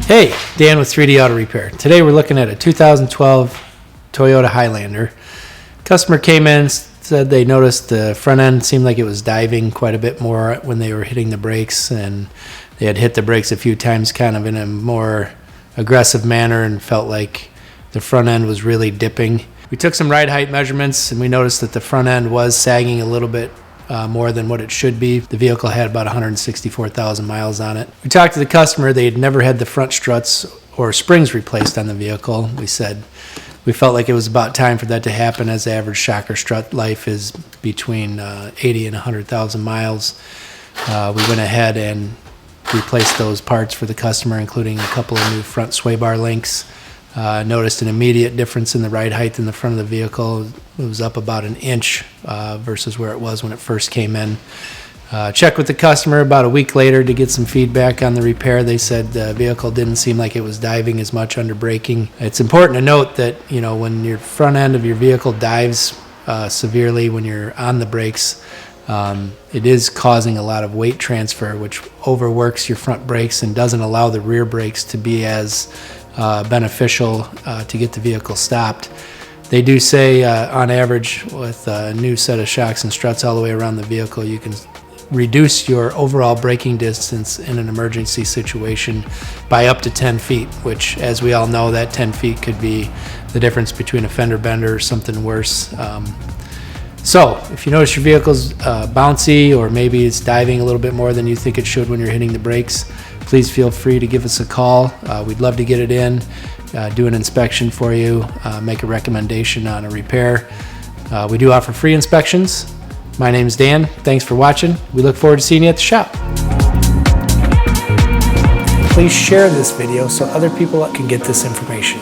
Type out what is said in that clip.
Hey, Dan with 3D Auto Repair. Today we're looking at a 2012 Toyota Highlander. Customer came in, said they noticed the front end seemed like it was diving quite a bit more when they were hitting the brakes, and they had hit the brakes a few times kind of in a more aggressive manner and felt like the front end was really dipping. We took some ride height measurements and we noticed that the front end was sagging a little bit more than what it should be. The vehicle had about 164,000 miles on it. We talked to the customer. They had never had the front struts or springs replaced on the vehicle. We said we felt like it was about time for that to happen, as the average shock or strut life is between 80 and 100,000 miles. We went ahead and replaced those parts for the customer, including a couple of new front sway bar links. Noticed an immediate difference in the ride height in the front of the vehicle. It was up about an inch versus where it was when it first came in. Checked with the customer about a week later to get some feedback on the repair. They said the vehicle didn't seem like it was diving as much under braking. It's important to note that, you know, when your front end of your vehicle dives severely when you're on the brakes, it is causing a lot of weight transfer, which overworks your front brakes and doesn't allow the rear brakes to be as beneficial to get the vehicle stopped. They do say on average with a new set of shocks and struts all the way around the vehicle, you can reduce your overall braking distance in an emergency situation by up to 10 feet, which, as we all know, that 10 feet could be the difference between a fender bender or something worse. So if you notice your vehicle's bouncy, or maybe it's diving a little bit more than you think it should when you're hitting the brakes, please feel free to give us a call. We'd love to get it in, do an inspection for you, make a recommendation on a repair. We do offer free inspections. My name's Dan. Thanks for watching. We look forward to seeing you at the shop. Please share this video so other people can get this information.